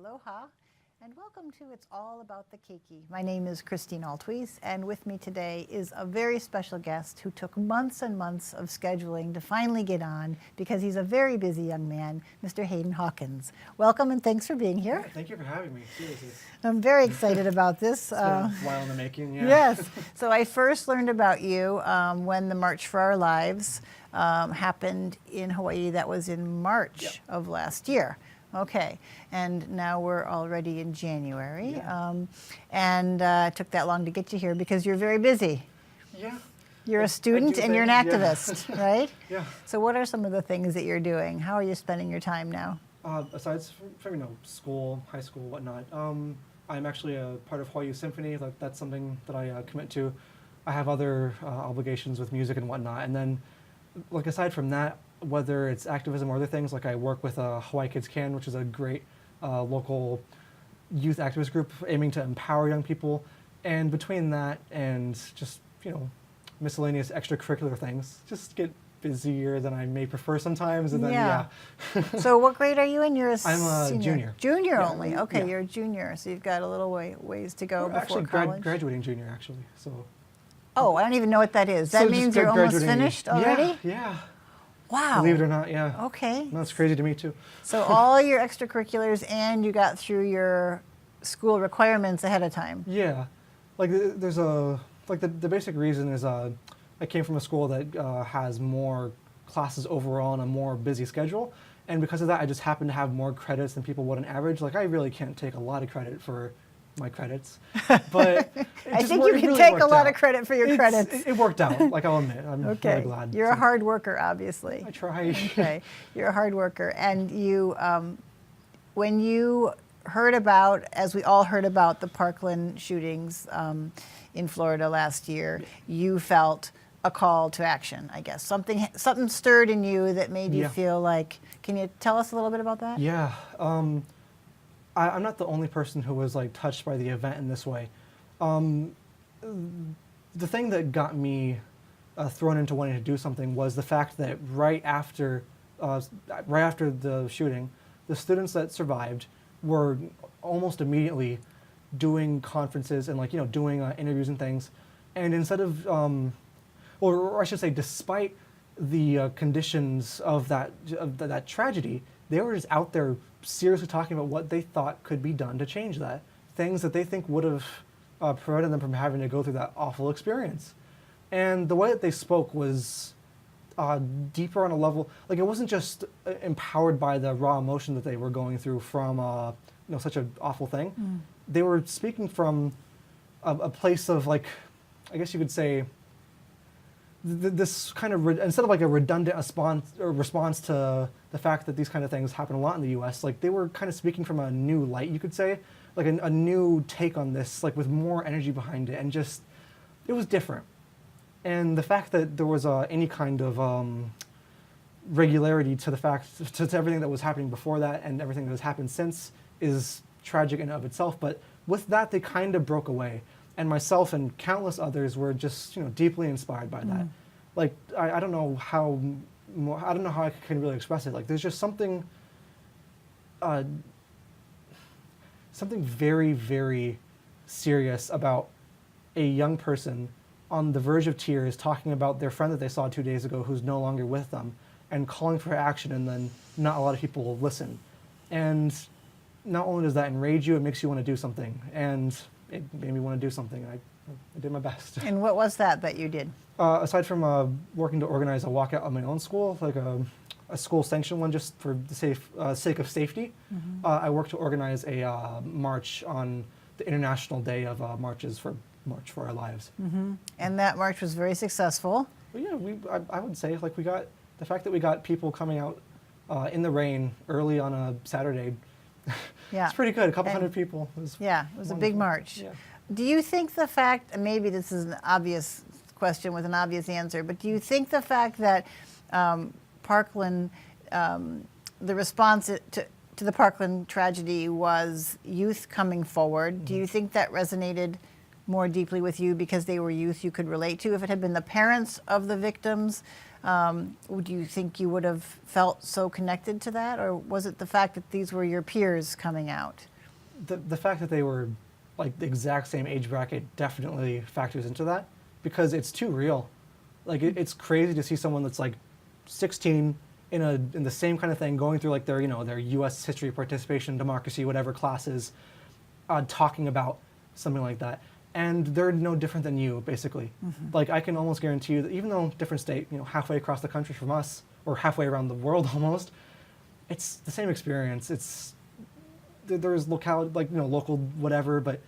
Aloha, and welcome to It's All About the Keiki. My name is Kristine Altwies, and with me today is a very special guest who took months and months of scheduling to finally get on because he's a very busy young man, Mr. Hayden Hawkins. Welcome and thanks for being here. Yeah, thank you for having me. Seriously. I'm very excited about this. It's been a while in the making, yeah. Yes. So I first learned about you when the March for Our Lives happened in Hawaii. That was in March of last year. Okay, and now we're already in January, and it took that long to get you here because you're very busy. Yeah. You're a student and you're an activist, right? Yeah. So what are some of the things that you're doing? How are you spending your time now? Aside from school, high school, whatnot, I'm actually a part of Hawaii Symphony. That's something that I commit to. I have other obligations with music and whatnot, and then, aside from that, whether it's activism or other things, I work with Hawaii Kids Can, which is a great local youth activist group aiming to empower young people. And between that and just, miscellaneous extracurricular things, just get busier than I may prefer sometimes. And then, So what grade are you in? You're I'm a senior. junior. Junior only. Okay, you're a junior. So you've got a little ways to go before college. Graduating junior, actually. So. Oh, I don't even know what that is. That means you're almost finished already? Yeah. Wow. Believe it or not, yeah. Okay. That's crazy to me, too. So all your extracurriculars and you got through your school requirements ahead of time. Yeah. There's the basic reason is I came from a school that has more classes overall and a more busy schedule. And because of that, I just happen to have more credits than people would on average. I really can't take a lot of credit for my credits, but I think you can take a lot of credit for your credits. It worked out, I'll admit. I'm really glad. You're a hard worker, obviously. I try. Okay, you're a hard worker. And you, when you heard about, as we all heard about the Parkland shootings in Florida last year, you felt a call to action, I guess. Something stirred in you that made you feel like, can you tell us a little bit about that? Yeah. I'm not the only person who was touched by the event in this way. The thing that got me thrown into wanting to do something was the fact that right after the shooting, the students that survived were almost immediately doing conferences and doing interviews and things. And instead of, or I should say, despite the conditions of that tragedy, they were just out there seriously talking about what they thought could be done to change that. Things that they think would have prevented them from having to go through that awful experience. And the way that they spoke was deeper on a level, it wasn't just empowered by the raw emotion that they were going through from such an awful thing. Mm. They were speaking from a place of I guess you could say, this kind of, instead of a redundant response to the fact that these kind of things happen a lot in the U.S., they were kind of speaking from a new light, you could say, a new take on this, with more energy behind it, and just, it was different. And the fact that there was any kind of regularity to the fact, to everything that was happening before that and everything that has happened since is tragic in and of itself, but with that, they kind of broke away. And myself and countless others were just, deeply inspired by that. I don't know how I can really express it. There's just something very, very serious about a young person on the verge of tears talking about their friend that they saw 2 days ago who's no longer with them and calling for action, and then not a lot of people will listen. And not only does that enrage you, it makes you want to do something. And it made me want to do something, and I did my best. And what was that you did? Aside from working to organize a walkout at my own school, a school-sanctioned one just for the sake of safety, I worked to organize a march on the International Day of Marches for March for Our Lives. Mm-hmm. And that march was very successful. Well, yeah, I would say, we got, the fact that we got people coming out in the rain early on a Saturday, it's pretty good. A couple hundred people. It was a big march. Yeah. Do you think the fact, and maybe this is an obvious question with an obvious answer, but do you think the fact that Parkland, the response to the Parkland tragedy was youth coming forward, do you think that resonated more deeply with you because they were youth you could relate to? If it had been the parents of the victims, do you think you would have felt so connected to that? Or was it the fact that these were your peers coming out? the fact that they were like the exact same age bracket definitely factors into that, because it's too real. Like it's crazy to see someone that's like 16 in the same kind of thing, going through like their their U.S. history, participation, democracy, whatever classes, talking about something like that, and they're no different than you basically. Like I can almost guarantee you that even though different state, halfway across the country from us or halfway around the world almost, it's the same experience. There's locality, like local whatever, but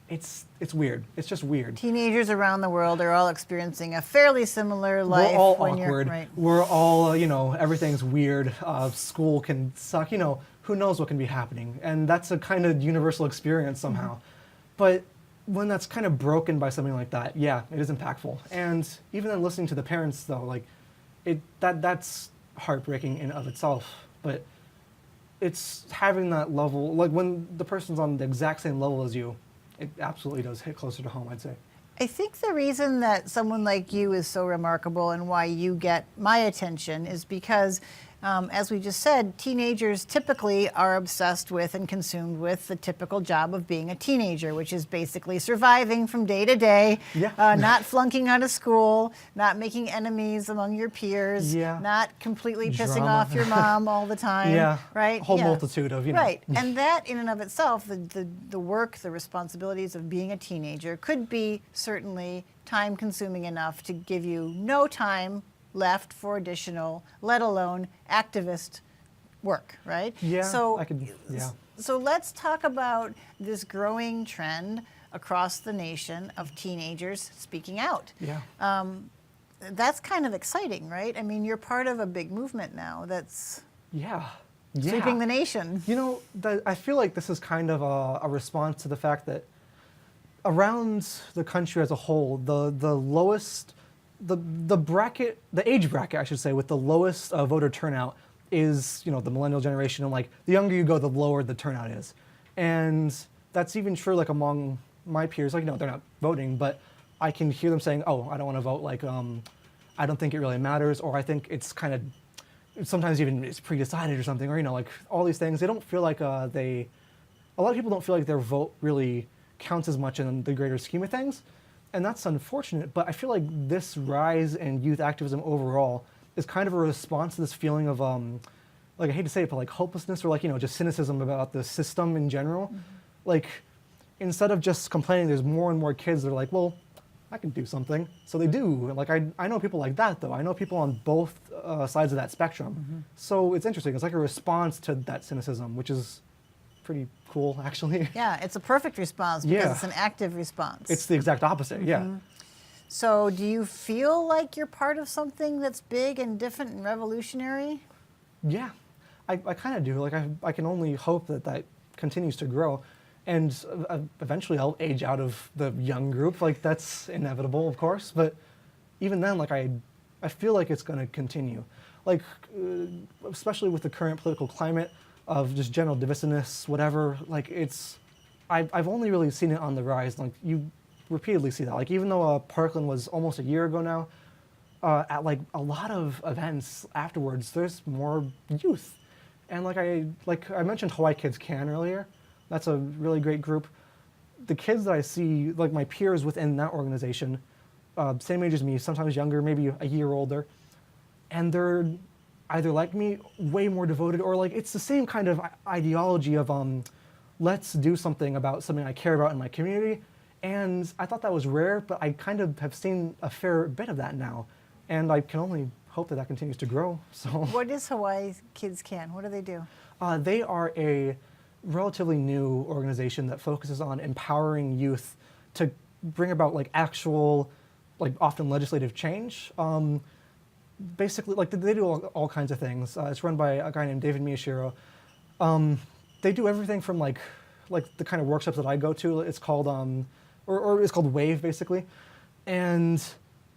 it's weird. It's just weird. Teenagers around the world are all experiencing a fairly similar life. We're all when awkward. You're, right. We're all everything's weird. School can suck. Who knows what can be happening, and that's a kind of universal experience somehow. But when that's kind of broken by something like that, yeah, it is impactful. And even then, listening to the parents though, like that's heartbreaking in of itself. But it's having that level, like when the person's on the exact same level as you, it absolutely does hit closer to home, I'd say. I think the reason that someone like you is so remarkable and why you get my attention is because, as we just said, teenagers typically are obsessed with and consumed with the typical job of being a teenager, which is basically surviving from day to day, not flunking out of school, not making enemies among your peers, not completely pissing off your mom all the time, right? A whole multitude of, Right, and that in and of itself, the work, the responsibilities of being a teenager could be certainly time-consuming enough to give you no time left for additional, let alone activist work, right? Yeah, So, I could, yeah. So let's talk about this growing trend across the nation of teenagers speaking out. Yeah. That's kind of exciting, right? I mean, you're part of a big movement now that's sweeping the nation. I feel like this is kind of a response to the fact that around the country as a whole, the lowest, the age bracket, I should say, with the lowest voter turnout is, the millennial generation, and like the younger you go, the lower the turnout is. And that's even true like among my peers, like, they're not voting, but I can hear them saying, oh, I don't want to vote, like, I don't think it really matters, or I think it's kind of, sometimes even it's pre-decided or something, or, like all these things. They don't feel like a lot of people don't feel like their vote really counts as much in the greater scheme of things. And that's unfortunate, but I feel like this rise in youth activism overall is kind of a response to this feeling of, like, I hate to say it, but like hopelessness or like, just cynicism about the system in general. Like, instead of just complaining, there's more and more kids that are like, well, I can do something. So they do. Like, I know people like that, though. I know people on both sides of that spectrum. So it's interesting. It's like a response to that cynicism, which is pretty cool, actually. Yeah, it's a perfect response because it's an active response. It's the exact opposite, So do you feel like you're part of something that's big and different and revolutionary? Yeah, I kind of do. Like, I can only hope that continues to grow. And eventually I'll age out of the young group. Like, that's inevitable, of course. But even then, like, I feel like it's going to continue. Like, especially with the current political climate of just general divisiveness, whatever. Like, I've only really seen it on the rise. Like, you repeatedly see that. Like, even though Parkland was almost a year ago now, at like a lot of events afterwards, there's more youth. And like I mentioned Hawaii Kids Can earlier. That's a really great group. The kids that I see, like my peers within that organization, same age as me, sometimes younger, maybe a year older, and they're either like me, way more devoted, or like it's the same kind of ideology of let's do something about something I care about in my community. And I thought that was rare, but I kind of have seen a fair bit of that now, and I can only hope that continues to grow. So, what is Hawaii Kids Can? What do they do? They are a relatively new organization that focuses on empowering youth to bring about like actual, like often legislative change. Basically, like they do all kinds of things. It's run by a guy named David Miyashiro. They do everything from like the kind of workshops that I go to. It's called or it's called WAVE basically, and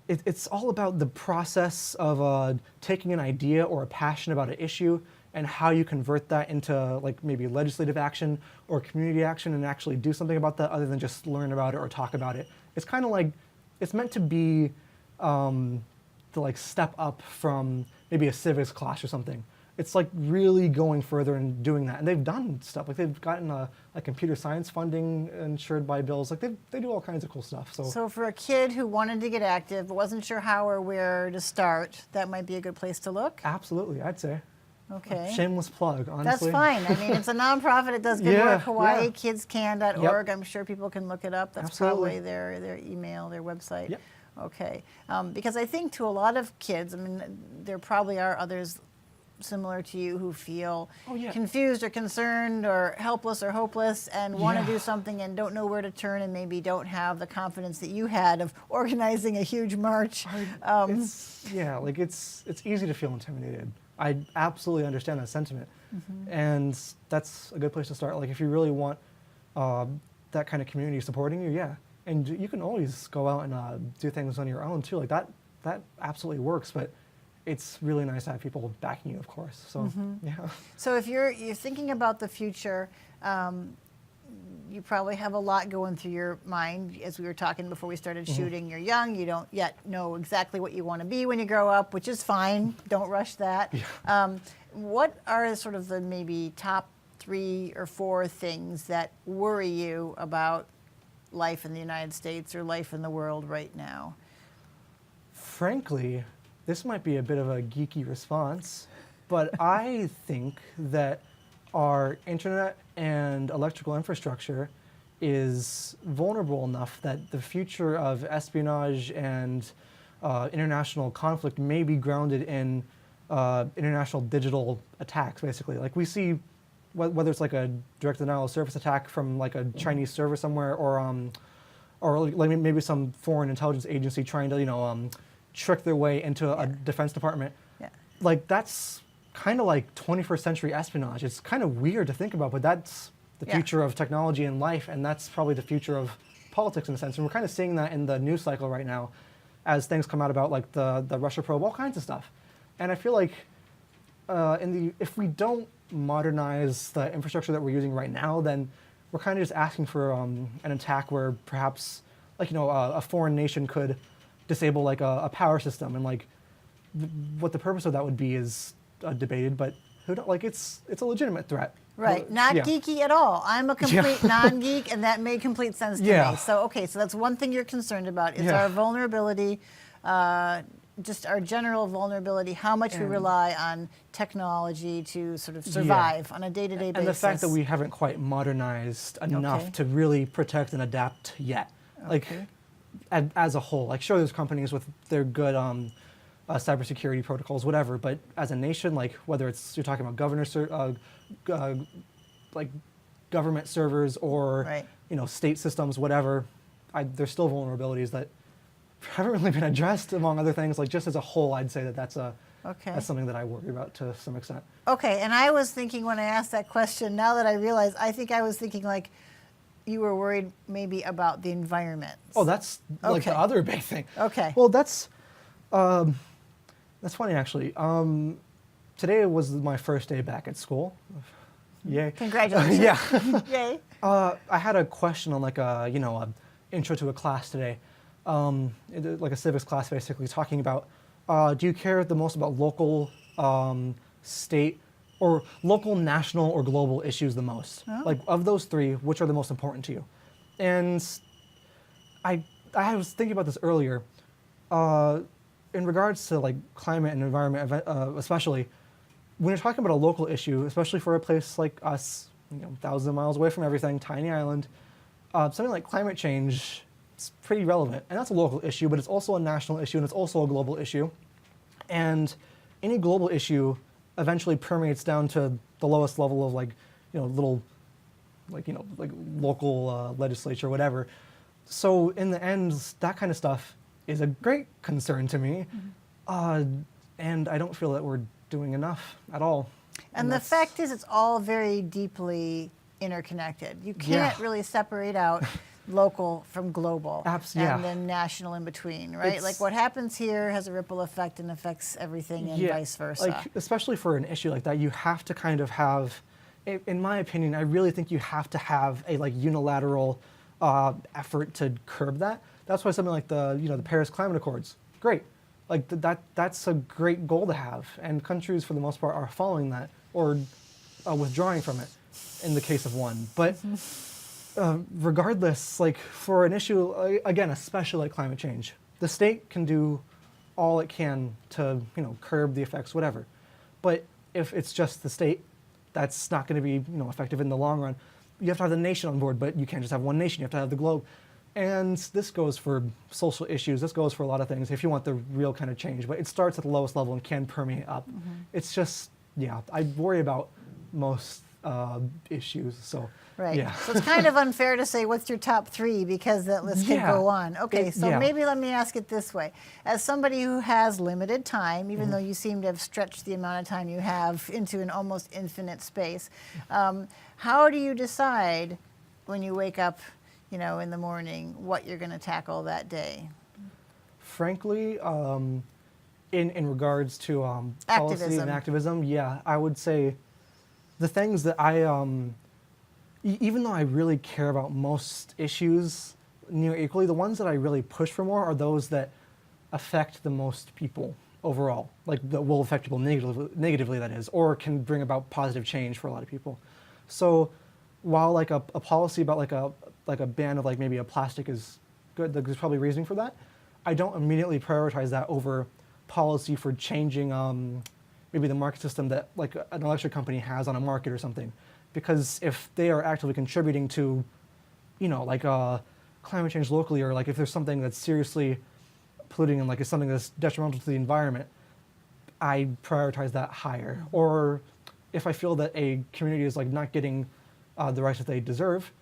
it's all about the process of taking an idea or a passion about an issue and how you convert that into like maybe legislative action or community action and actually do something about that other than just learn about it or talk about it. It's kind of like, it's meant to be the like step up from maybe a civics class or something. it's like really going further and doing that. And they've done stuff. Like they've gotten like computer science funding insured by bills. Like they do all kinds of cool stuff. So for a kid who wanted to get active but wasn't sure how or where to start, that might be a good place to look? Absolutely, I'd say. Okay. Shameless plug, honestly. That's fine. I mean, it's a nonprofit. It does good work. Hawaii yeah. KidsCan.org. I'm sure people can look it up. That's Absolutely. probably their email, their website. Yep. Okay. Because I think to a lot of kids, I mean, there probably are others similar to you who feel confused or concerned or helpless or hopeless and want to do something and don't know where to turn and maybe don't have the confidence that you had of organizing a huge march. It's easy to feel intimidated. I absolutely understand that sentiment. And that's a good place to start. Like if you really want that kind of community supporting you, and you can always go out and do things on your own too. Like that absolutely works, but it's really nice to have people backing you, of course. So So if you're thinking about the future, you probably have a lot going through your mind. As we were talking before we started shooting, you're young, you don't yet know exactly what you want to be when you grow up, which is fine. Don't rush that. What are sort of the maybe top 3 or 4 things that worry you about life in the United States or life in the world right now? Frankly, this might be a bit of a geeky response, but I think that our internet and electrical infrastructure is vulnerable enough that the future of espionage and international conflict may be grounded in international digital attacks, basically. Like we see, whether it's like a direct denial of service attack from like a Chinese server somewhere, or like maybe some foreign intelligence agency trying to, trick their way into a defense department. Like that's kind of like 21st century espionage. It's kind of weird to think about, but that's the future of technology and life, and that's probably the future of politics in a sense. And we're kind of seeing that in the news cycle right now as things come out about like the Russia probe, all kinds of stuff. And I feel like if we don't modernize the infrastructure that we're using right now, then we're kind of just asking for an attack where perhaps a foreign nation could disable like a power system, and like what the purpose of that would be is debated, but it's a legitimate threat. Right, not geeky at all. I'm a complete non-geek, and that made complete sense to me. So so that's one thing you're concerned about is our vulnerability, just our general vulnerability, how much we rely on technology to sort of survive on a day-to-day basis. And the fact that we haven't quite modernized enough to really protect and adapt yet. Like as a whole, like sure, there's companies with their good cybersecurity protocols, whatever, but as a nation, like whether it's you're talking about like government servers or state systems, whatever, there's still vulnerabilities that haven't really been addressed, among other things. Like just as a whole, I'd say that's something that I worry about to some extent. Okay, and I was thinking when I asked that question, now that I realize, I think I was thinking like you were worried maybe about the environment. Oh, that's like the other big thing. Okay. Well, that's funny actually. Today was my first day back at school. Yay! Congratulations. Yay! I had a question on like a intro to a class today, like a civics class, basically talking about do you care the most about local, state, or local, national, or global issues the most? Like of those 3, which are the most important to you? And I was thinking about this earlier. In regards to like climate and environment, especially when you're talking about a local issue, especially for a place like us, thousands of miles away from everything, tiny island, something like climate change is pretty relevant, and that's a local issue, but it's also a national issue and it's also a global issue. And any global issue eventually permeates down to the lowest level of like local legislature, whatever. So in the end, that kind of stuff is a great concern to me, and I don't feel that we're doing enough at all. And the fact is, it's all very deeply interconnected. You can't really separate out local from global, and then national in between, right? Like what happens here has a ripple effect and affects everything, and vice versa. Like especially for an issue like that, you have to kind of have, in my opinion, I really think you have to have a like unilateral effort to curb that. That's why something like the Paris Climate Accords, great. Like that's a great goal to have, and countries for the most part are following that or withdrawing from it in the case of one. But regardless, like for an issue, again, especially like climate change, the state can do all it can to, curb the effects, whatever. But if it's just the state, that's not going to be, effective in the long run. You have to have the nation on board, but you can't just have one nation. You have to have the globe. And this goes for social issues. This goes for a lot of things if you want the real kind of change. But it starts at the lowest level and can permeate up. It's just, I worry about most issues. So, Right. yeah. So it's kind of unfair to say what's your top 3 because that list could go on. Okay, so maybe let me ask it this way. As somebody who has limited time, even though you seem to have stretched the amount of time you have into an almost infinite space, how do you decide when you wake up, in the morning, what you're going to tackle that day? Frankly, in regards to policy and activism, I would say the things that I, even though I really care about most issues near equally, the ones that I really push for more are those that affect the most people overall, like that will affect people negatively, that is, or can bring about positive change for a lot of people. So while like a policy about like a ban of like maybe a plastic is good, there's probably reasoning for that, I don't immediately prioritize that over policy for changing maybe the market system that like an electric company has on a market or something. Because if they are actively contributing to, like climate change locally, or like if there's something that's seriously polluting and like is something that's detrimental to the environment, I prioritize that higher. Or if I feel that a community is like not getting the rights that they deserve,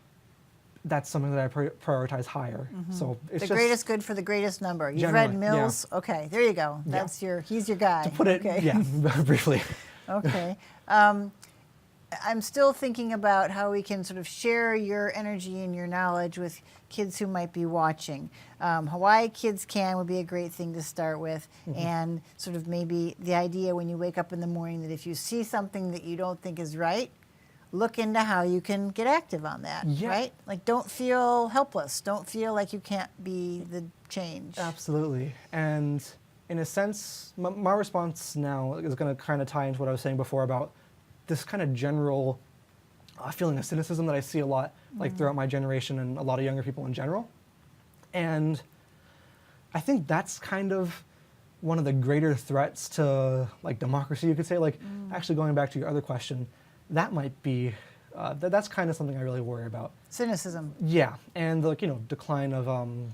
that's something that I prioritize higher. So it's the just greatest good for the greatest number. You've read Mills? Yeah. Okay, there you go. That's he's your guy. To put it, briefly. Okay. I'm still thinking about how we can sort of share your energy and your knowledge with kids who might be watching. Hawaii Kids Can would be a great thing to start with, and sort of maybe the idea when you wake up in the morning that if you see something that you don't think is right, look into how you can get active on that, right? Like don't feel helpless. Don't feel like you can't be the change. Absolutely. And in a sense, my response now is going to kind of tie into what I was saying before about this kind of general feeling of cynicism that I see a lot like throughout my generation and a lot of younger people in general. And I think that's kind of one of the greater threats to like democracy, you could say. Like actually going back to your other question, that might be, that's kind of something I really worry about. Cynicism. Yeah, and like, decline of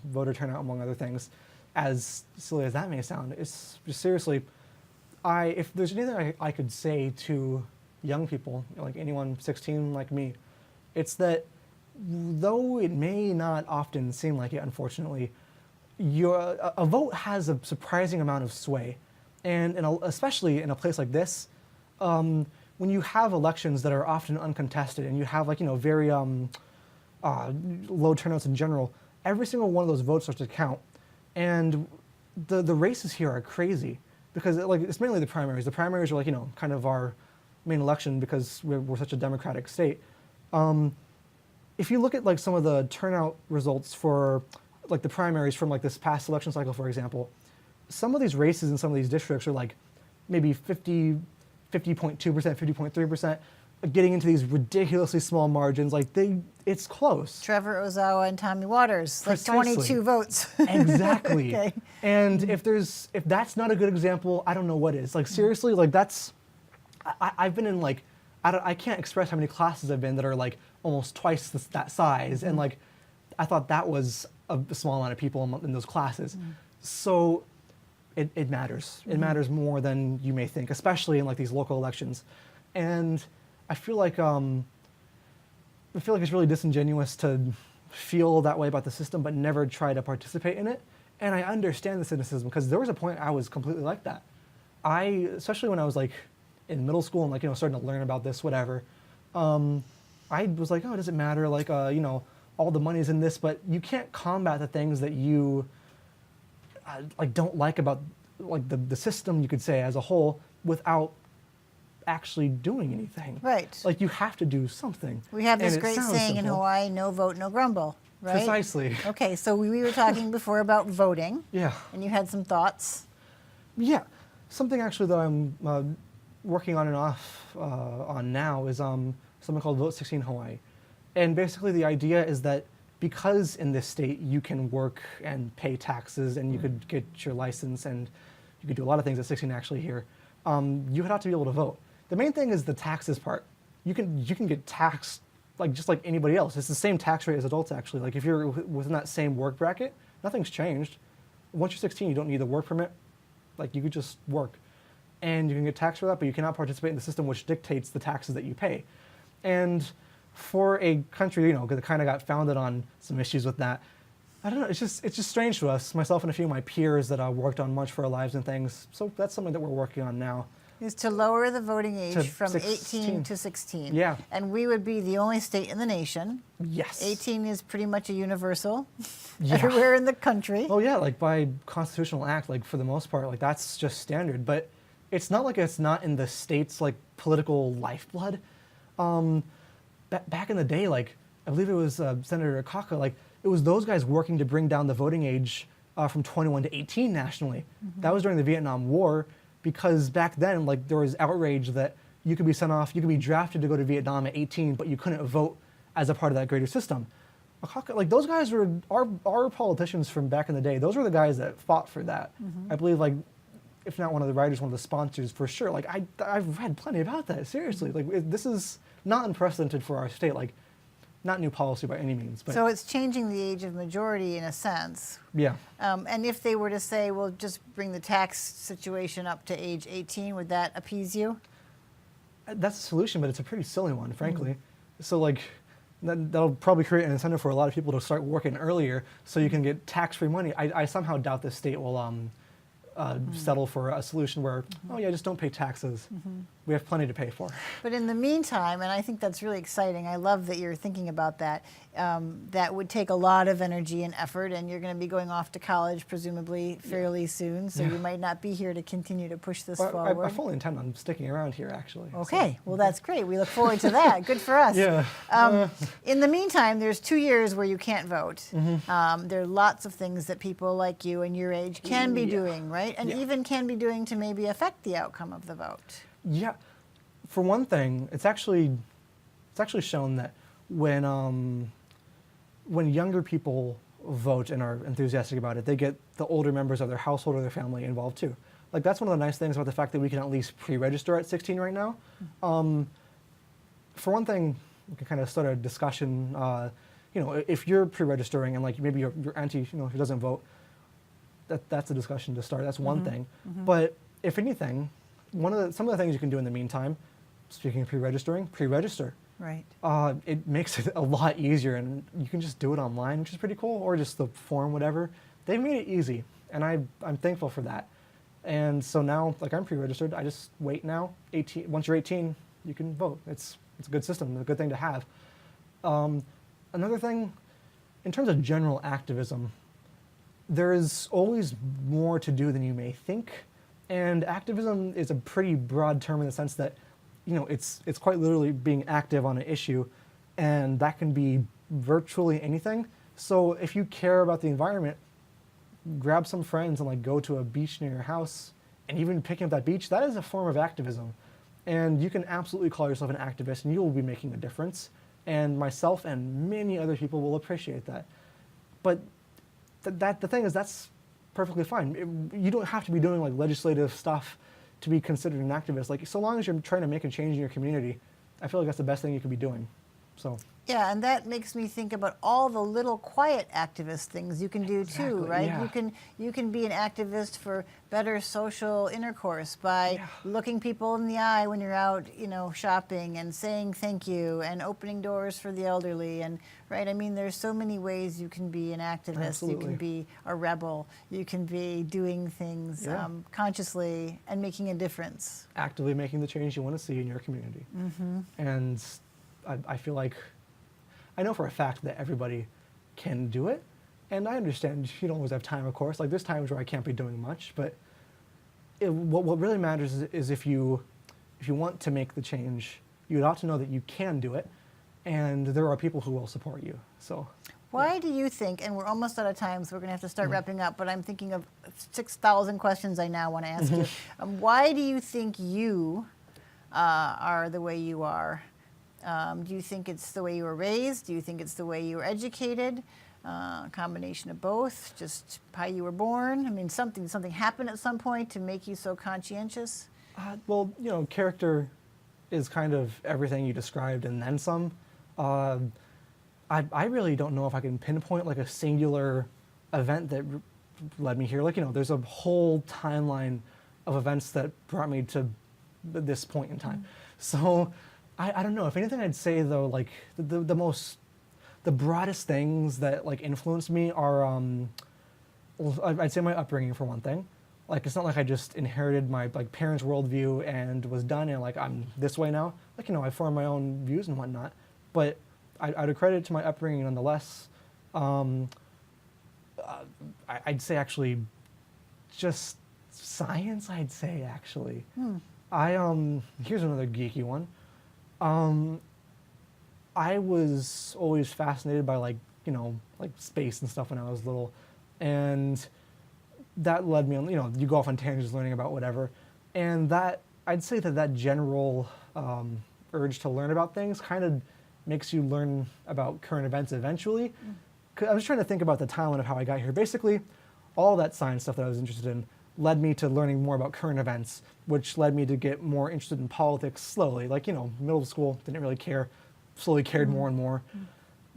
voter turnout among other things. As silly as that may sound, it's just seriously, if there's anything I could say to young people, like anyone 16 like me, it's that though it may not often seem like it, unfortunately, a vote has a surprising amount of sway. And especially in a place like this, when you have elections that are often uncontested and you have like, very low turnouts in general, every single one of those votes starts to count. And the races here are crazy because like it's mainly the primaries. The primaries are like, kind of our main election because we're such a democratic state. If you look at like some of the turnout results for like the primaries from like this past election cycle, for example, some of these races in some of these districts are like maybe 50.2%, 50.3%, getting into these ridiculously small margins. Like it's close. Trevor Ozawa and Tommy Waters, Precisely. Like 22 votes. Exactly. Okay. And if that's not a good example, I don't know what is. Like seriously, like I've been in like, I can't express how many classes I've been that are like almost twice that size. And like, I thought that was a small amount of people in those classes. So it matters. It matters more than you may think, especially in like these local elections. And I feel like it's really disingenuous to feel that way about the system, but never try to participate in it. And I understand the cynicism because there was a point I was completely like that. Especially when I was like in middle school and like, starting to learn about this, whatever. I was like, oh, does it matter? Like, all the money's in this, but you can't combat the things that you like don't like about like the system, you could say, as a whole, without actually doing anything. Right. Like you have to do something. We have this great saying in Hawaii, no vote, no grumble, right? Precisely. Okay, so we were talking before about voting. Yeah. And you had some thoughts. Yeah, something actually that I'm working on and off on now is something called Vote 16 Hawaii. And basically the idea is that because in this state you can work and pay taxes and you could get your license and you could do a lot of things at 16 actually here, you would have to be able to vote. The main thing is the taxes part. You can get taxed like just like anybody else. It's the same tax rate as adults actually. Like if you're within that same work bracket, nothing's changed. Once you're 16, you don't need the work permit. Like you could just work and you can get taxed for that, but you cannot participate in the system which dictates the taxes that you pay. And for a country, you know, that kind of got founded on some issues with that, I don't know, it's just strange to us, myself and a few of my peers that worked on March for Our Lives and things. So that's something that we're working on now. Is to lower the voting age To from 18 16. to 16. Yeah. And we would be the only state in the nation. Yes. 18 is pretty much a universal Yeah. everywhere in the country. Oh yeah, like by constitutional act, like for the most part, like that's just standard. But it's not like it's not in the state's like political lifeblood. Back in the day, like I believe it was Senator Akaka, like it was those guys working to bring down the voting age from 21 to 18 nationally. That was during the Vietnam War, because back then, like there was outrage that you could be sent off, you could be drafted to go to Vietnam at 18, but you couldn't vote as a part of that greater system. Akaka, like those guys were our politicians from back in the day. Those were the guys that fought for that. I believe, like, if not one of the writers, one of the sponsors for sure. Like I've read plenty about that. Seriously, like this is not unprecedented for our state. Like, not new policy by any means. But So it's changing the age of majority in a sense. yeah, And if they were to say, well, just bring the tax situation up to age 18, would that appease you? that's a solution, but it's a pretty silly one, frankly. So like, that'll probably create an incentive for a lot of people to start working earlier, so you can get tax-free money. I somehow doubt the state will settle for a solution where, oh yeah, just don't pay taxes. We have plenty to pay for. But in the meantime, and I think that's really exciting, I love that you're thinking about that, that would take a lot of energy and effort, and you're going to be going off to college presumably fairly soon, so you might not be here to continue to push this Well, forward. I fully intend on sticking around here, actually. Okay, well that's great. We look forward to that. Good for us. Yeah. In the meantime, there's 2 years where you can't vote. There are lots of things that people like you and your age can be doing, right? And even can be doing to maybe affect the outcome of the vote. Yeah, for one thing, it's actually shown that when younger people vote and are enthusiastic about it, they get the older members of their household or their family involved too. Like that's one of the nice things about the fact that we can at least pre-register at 16 right now. For one thing, we can kind of start a discussion. You know, if you're pre-registering and like maybe your auntie, you know, who doesn't vote, that's a discussion to start. That's one thing. But if anything, some of the things you can do in the meantime, speaking of pre-registering, pre-register. Right. It makes it a lot easier, and you can just do it online, which is pretty cool, or just the form, whatever. They've made it easy, and I'm thankful for that. And so now, like I'm pre-registered, I just wait now. 18. Once you're 18, you can vote. It's a good system, a good thing to have. Another thing, in terms of general activism, there is always more to do than you may think. And activism is a pretty broad term in the sense that, you know, it's quite literally being active on an issue, and that can be virtually anything. So if you care about the environment, grab some friends and like go to a beach near your house, and even picking up that beach, that is a form of activism. And you can absolutely call yourself an activist, and you will be making a difference. And myself and many other people will appreciate that. But the thing is, that's perfectly fine. You don't have to be doing like legislative stuff to be considered an activist. Like, so long as you're trying to make a change in your community, I feel like that's the best thing you could be doing. So. Yeah, and that makes me think about all the little quiet activist things you can do too, right? Yeah. You can be an activist for better social intercourse by looking people in the eye when you're out, you know, shopping and saying thank you and opening doors for the elderly, and right? I mean, there's so many ways you can be an activist. Absolutely. You can be a rebel. You can be doing things consciously and making a difference. Actively making the change you want to see in your community. And I feel like, I know for a fact that everybody can do it, and I understand you don't always have time, of course. Like there's times where I can't be doing much, but what really matters is if you want to make the change, you ought to know that you can do it, and there are people who will support you. So. Why do you think, and we're almost out of time, so we're going to have to start wrapping up, but I'm thinking of 6,000 questions I now want to ask you. Why do you think you are the way you are? Do you think it's the way you were raised? Do you think it's the way you were educated? A combination of both, just how you were born? I mean, something happened at some point to make you so conscientious? Well, you know, character is kind of everything you described and then some. I really don't know if I can pinpoint like a singular event that led me here. Like, you know, there's a whole timeline of events that brought me to this point in time. So I don't know. If anything, I'd say though, like the broadest things that like influenced me are, I'd say my upbringing for one thing. Like, it's not like I just inherited my like parents' worldview and was done and like I'm this way now. Like, you know, I formed my own views and whatnot, but I'd accredit it to my upbringing nonetheless. I'd say actually just science, I'd say actually. Here's another geeky one. I was always fascinated by like, you know, like space and stuff when I was little. And that led me on, you know, you go off on tangents learning about whatever. And that, I'd say that general urge to learn about things kind of makes you learn about current events eventually. 'Cause I was trying to think about the timeline of how I got here. Basically, all that science stuff that I was interested in led me to learning more about current events, which led me to get more interested in politics slowly. Like, you know, middle school, didn't really care, slowly cared more and more.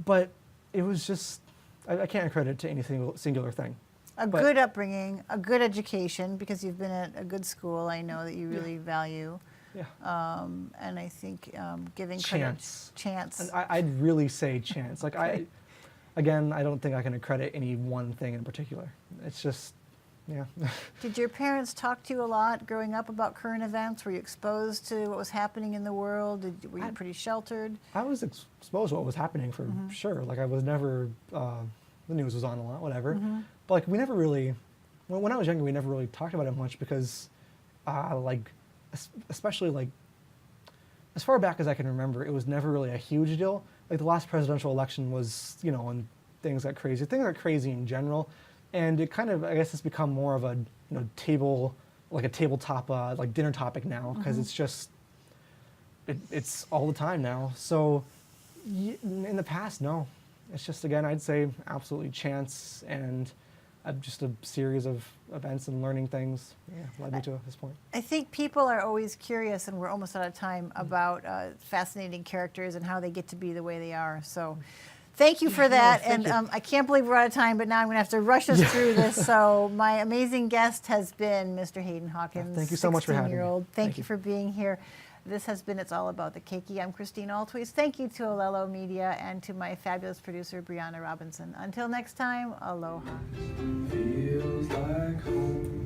But it was just, I can't accredit it to any singular thing. A good upbringing, a good education, because you've been at a good school, I know that you really value. Yeah. And I think giving Chance. Chance. And I'd really say chance. Like, Okay. I don't think I can accredit any one thing in particular. It's just, yeah. Did your parents talk to you a lot growing up about current events? Were you exposed to what was happening in the world? Were you pretty sheltered? I was exposed to what was happening for sure. Like, I was never, the news was on a lot, whatever. But like, we never really, when I was younger, we never really talked about it much because, like, especially like, as far back as I can remember, it was never really a huge deal. Like, the last presidential election was, you know, and things got crazy. Things got crazy in general. And it kind of, I guess it's become more of a, you know, tabletop, like dinner topic now, because it's just, it's all the time now. So in the past, no. It's just, again, I'd say absolutely chance and just a series of events and learning things led me to this point. I think people are always curious, and we're almost out of time, about fascinating characters and how they get to be the way they are. So thank you for that. Thank you. I can't believe we're out of time, but now I'm going to have to rush us through this. So my amazing guest has been Mr. Hayden Hawkins. Thank you so much for having me. Thank you for being here. This has been It's All About the Keiki. I'm Kristine Altwies. Thank you to Olelo Media and to my fabulous producer, Brianna Robinson. Until next time, aloha. Feels like home.